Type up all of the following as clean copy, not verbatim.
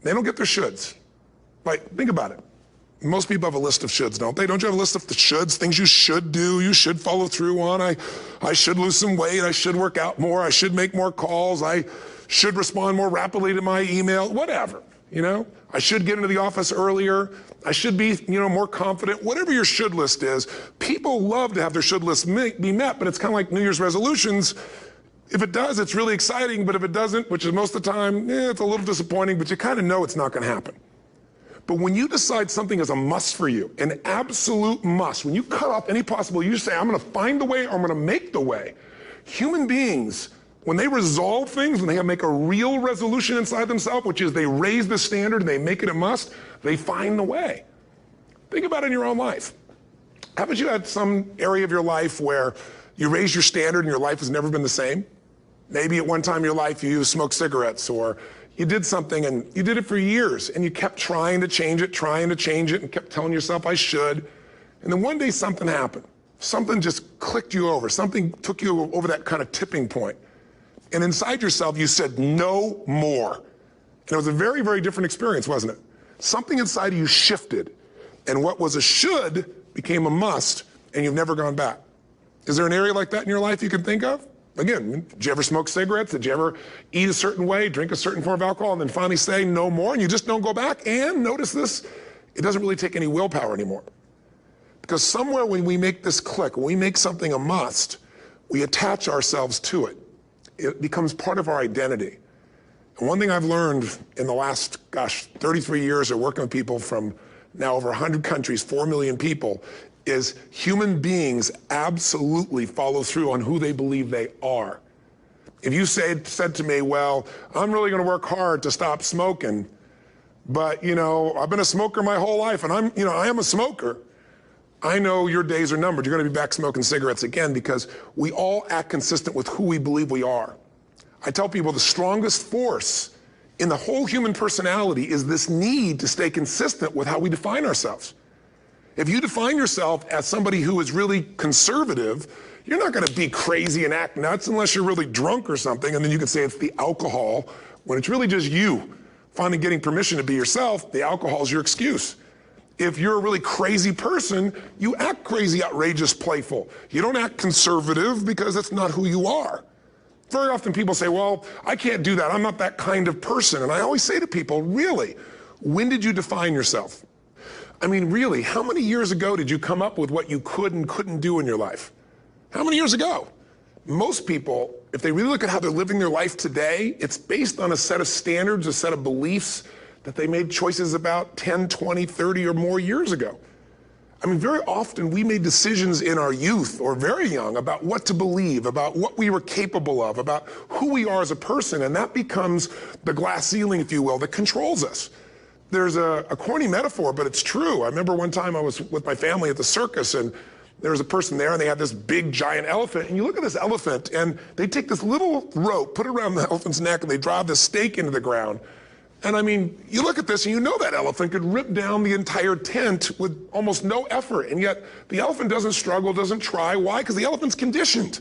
They don't get their shoulds. Like, think about it. Most people have a list of shoulds, don't they? Don't you have a list of the shoulds, things you should do, you should follow through on? I should lose some weight, I should work out more, I should make more calls, I should respond more rapidly to my email, whatever, you know? I should get into the office earlier, I should be, more confident. Whatever your should list is, people love to have their should list be met, but it's kind of like New Year's resolutions. If it does, it's really exciting, but if it doesn't, which is most of the time, it's a little disappointing, but you kind of know it's not going to happen. But when you decide something is a must for you, an absolute must, when you cut off any possible, you say, I'm going to find the way or I'm going to make the way. Human beings, when they resolve things, when they make a real resolution inside themselves, which is they raise the standard and they make it a must, they find the way. Think about it in your own life. Haven't you had some area of your life where you raise your standard and your life has never been the same? Maybe at one time in your life you smoked cigarettes, or you did something and you did it for years and you kept trying to change it and kept telling yourself I should. And then one day something happened. Something just clicked you over. Something took you over that kind of tipping point. And inside yourself you said no more. And it was a very, very different experience, wasn't it? Something inside of you shifted and what was a should became a must, and you've never gone back. Is there an area like that in your life you can think of? Again, did you ever smoke cigarettes? Did you ever eat a certain way, drink a certain form of alcohol, and then finally say no more, and you just don't go back? And notice this, it doesn't really take any willpower anymore. Because somewhere when we make this click, when we make something a must, we attach ourselves to it. It becomes part of our identity. And one thing I've learned in the last, 33 years of working with people from now over 100 countries, 4 million people, is human beings absolutely follow through on who they believe they are. If you said to me, well, I'm really going to work hard to stop smoking, but I've been a smoker my whole life and I am a smoker. I know your days are numbered. You're going to be back smoking cigarettes again, because we all act consistent with who we believe we are. I tell people the strongest force in the whole human personality is this need to stay consistent with how we define ourselves. If you define yourself as somebody who is really conservative, you're not going to be crazy and act nuts unless you're really drunk or something, and then you can say it's the alcohol, when it's really just you finally getting permission to be yourself. The alcohol is your excuse. If you're a really crazy person, you act crazy, outrageous, playful. You don't act conservative because that's not who you are. Very often people say, well, I can't do that. I'm not that kind of person. And I always say to people, really, when did you define yourself? I mean, really, how many years ago did you come up with what you could and couldn't do in your life? How many years ago? Most people, if they really look at how they're living their life today, it's based on a set of standards, a set of beliefs that they made choices about 10, 20, 30 or more years ago. I mean, very often we made decisions in our youth or very young about what to believe, about what we were capable of, about who we are as a person, and that becomes the glass ceiling, if you will, that controls us. There's a corny metaphor, but it's true. I remember one time I was with my family at the circus, and there was a person there, and they had this big, giant elephant. And you look at this elephant, and they take this little rope, put it around the elephant's neck, and they drive this stake into the ground. And I mean, you look at this, and you know that elephant could rip down the entire tent with almost no effort. And yet, the elephant doesn't struggle, doesn't try. Why? Because the elephant's conditioned.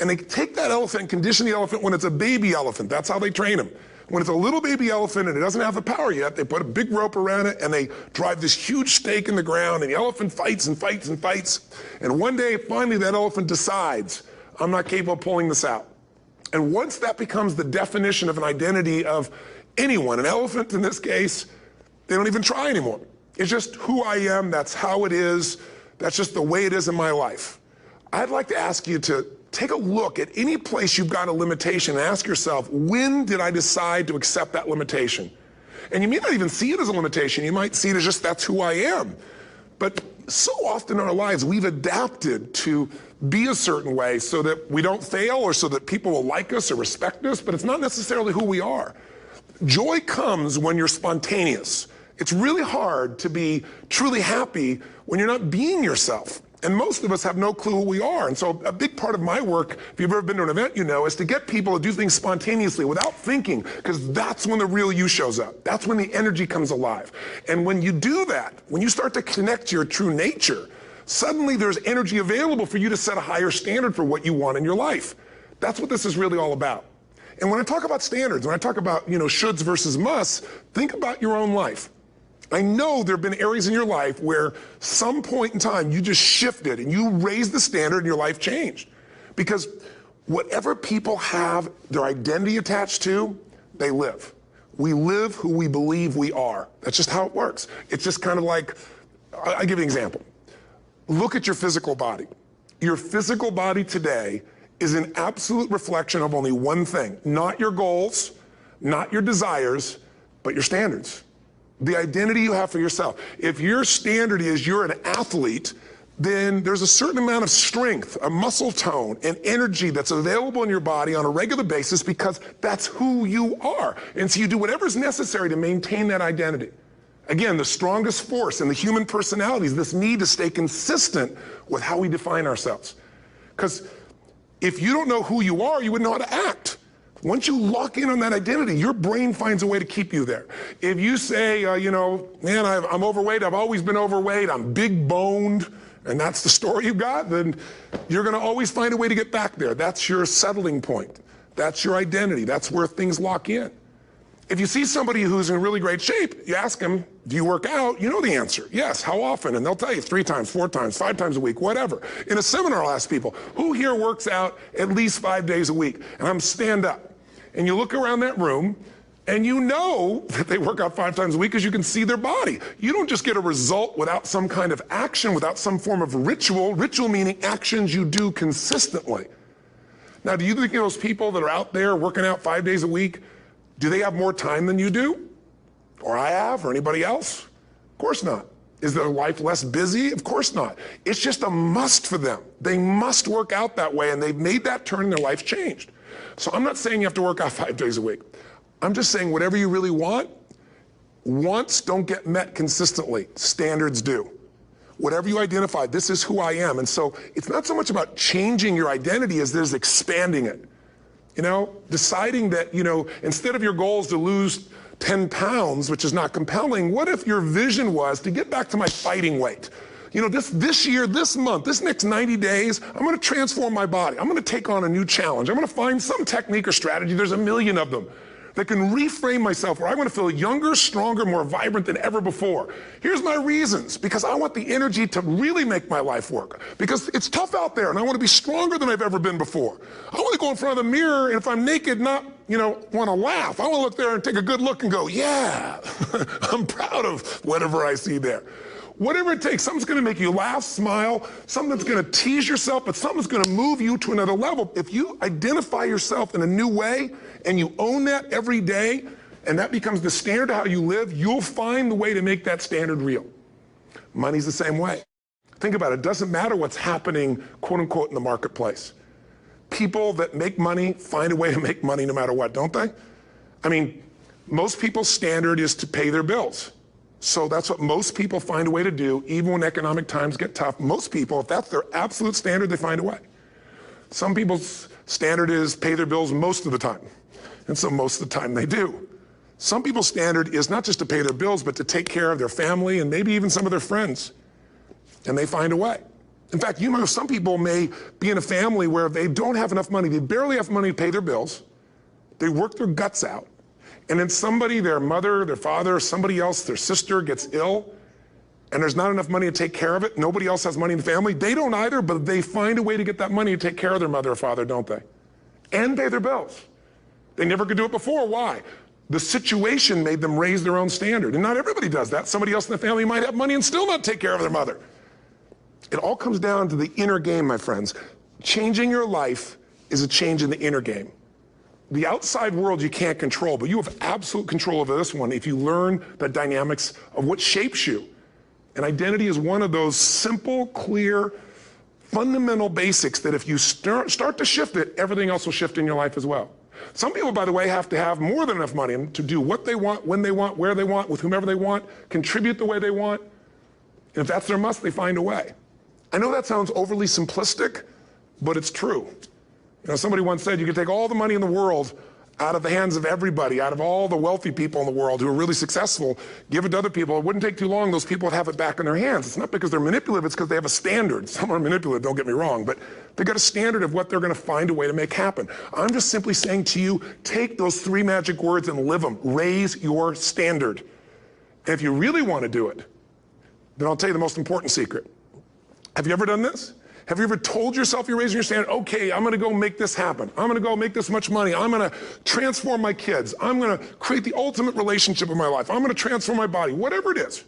And they take that elephant and condition the elephant when it's a baby elephant. That's how they train him. When it's a little baby elephant and it doesn't have the power yet, they put a big rope around it and they drive this huge stake in the ground, and the elephant fights and fights and fights. And one day, finally, that elephant decides, I'm not capable of pulling this out. And once that becomes the definition of an identity of anyone, an elephant in this case, they don't even try anymore. It's just who I am, that's how it is, that's just the way it is in my life. I'd like to ask you to take a look at any place you've got a limitation and ask yourself, when did I decide to accept that limitation? And you may not even see it as a limitation. You might see it as just that's who I am. But so often in our lives, we've adapted to be a certain way so that we don't fail or so that people will like us or respect us, but it's not necessarily who we are. Joy comes when you're spontaneous. It's really hard to be truly happy when you're not being yourself. And most of us have no clue who we are. And so a big part of my work, if you've ever been to an event, you know, is to get people to do things spontaneously without thinking, because that's when the real you shows up. That's when the energy comes alive. And when you do that, when you start to connect to your true nature, suddenly there's energy available for you to set a higher standard for what you want in your life. That's what this is really all about. And when I talk about standards, when I talk about, shoulds versus musts, think about your own life. I know there have been areas in your life where some point in time you just shifted and you raised the standard and your life changed. Because whatever people have their identity attached to, they live. We live who we believe we are. That's just how it works. It's just kind of like, I'll give you an example. Look at your physical body. Your physical body today is an absolute reflection of only one thing, not your goals, not your desires, but your standards. The identity you have for yourself. If your standard is you're an athlete, then there's a certain amount of strength, a muscle tone, and energy that's available in your body on a regular basis because that's who you are. And so you do whatever's necessary to maintain that identity. Again, the strongest force in the human personality is this need to stay consistent with how we define ourselves. Because if you don't know who you are, you wouldn't know how to act. Once you lock in on that identity, your brain finds a way to keep you there. If you say, man, I'm overweight, I've always been overweight, I'm big boned, and that's the story you got, then you're gonna always find a way to get back there. That's your settling point. That's your identity. That's where things lock in. If you see somebody who's in really great shape, you ask them, do you work out? You know the answer. Yes, how often? And they'll tell you 3 times, 4 times, 5 times a week, whatever. In a seminar, I'll ask people, who here works out at least 5 days a week? And I'm stand up. And you look around that room, and you know that they work out 5 times a week because you can see their body. You don't just get a result without some kind of action, without some form of ritual. Ritual meaning actions you do consistently. Now, do you think those people that are out there working out 5 days a week, do they have more time than you do? Or I have, or anybody else? Of course not. Is their life less busy? Of course not. It's just a must for them. They must work out that way, and they've made that turn and their life's changed. So I'm not saying you have to work out 5 days a week. I'm just saying whatever you really want, wants don't get met consistently. Standards do. Whatever you identify, this is who I am. And so it's not so much about changing your identity as there's expanding it. Deciding that, instead of your goal is to lose 10 pounds, which is not compelling, what if your vision was to get back to my fighting weight? This year, this month, this next 90 days, I'm gonna transform my body. I'm gonna take on a new challenge. I'm gonna find some technique or strategy, there's a million of them, that can reframe myself where I want to feel younger, stronger, more vibrant than ever before. Here's my reasons. Because I want the energy to really make my life work. Because it's tough out there and I want to be stronger than I've ever been before. I want to go in front of the mirror and if I'm naked, not, want to laugh. I want to look there and take a good look and go, yeah, I'm proud of whatever I see there. Whatever it takes, something's gonna make you laugh, smile, something that's gonna tease yourself, but something's gonna move you to another level. If you identify yourself in a new way and you own that every day, and that becomes the standard of how you live, you'll find the way to make that standard real. Money's the same way. Think about it, it doesn't matter what's happening, quote unquote, in the marketplace. People that make money find a way to make money no matter what, don't they? I mean, most people's standard is to pay their bills. So that's what most people find a way to do, even when economic times get tough. Most people, if that's their absolute standard, they find a way. Some people's standard is pay their bills most of the time. And so most of the time they do. Some people's standard is not just to pay their bills, but to take care of their family and maybe even some of their friends. And they find a way. In fact, some people may be in a family where they don't have enough money. They barely have money to pay their bills. They work their guts out. And then somebody, their mother, their father, somebody else, their sister gets ill, and there's not enough money to take care of it. Nobody else has money in the family. They don't either, but they find a way to get that money to take care of their mother or father, don't they? And pay their bills. They never could do it before. Why? The situation made them raise their own standard. And not everybody does that. Somebody else in the family might have money and still not take care of their mother. It all comes down to the inner game, my friends. Changing your life is a change in the inner game. The outside world you can't control, but you have absolute control over this one if you learn the dynamics of what shapes you. And identity is one of those simple, clear, fundamental basics that if you start to shift it, everything else will shift in your life as well. Some people, by the way, have to have more than enough money to do what they want, when they want, where they want, with whomever they want, contribute the way they want. And if that's their must, they find a way. I know that sounds overly simplistic, but it's true. Somebody once said you can take all the money in the world out of the hands of everybody, out of all the wealthy people in the world who are really successful, give it to other people. It wouldn't take too long, those people would have it back in their hands. It's not because they're manipulative, it's because they have a standard. Some are manipulative, don't get me wrong, but they've got a standard of what they're gonna find a way to make happen. I'm just simply saying to you, take those 3 magic words and live them. Raise your standard. And if you really wanna do it, then I'll tell you the most important secret. Have you ever done this? Have you ever told yourself you're raising your standard? Okay, I'm gonna go make this happen. I'm gonna go make this much money. I'm gonna transform my kids. I'm gonna create the ultimate relationship in my life. I'm gonna transform my body. Whatever it is.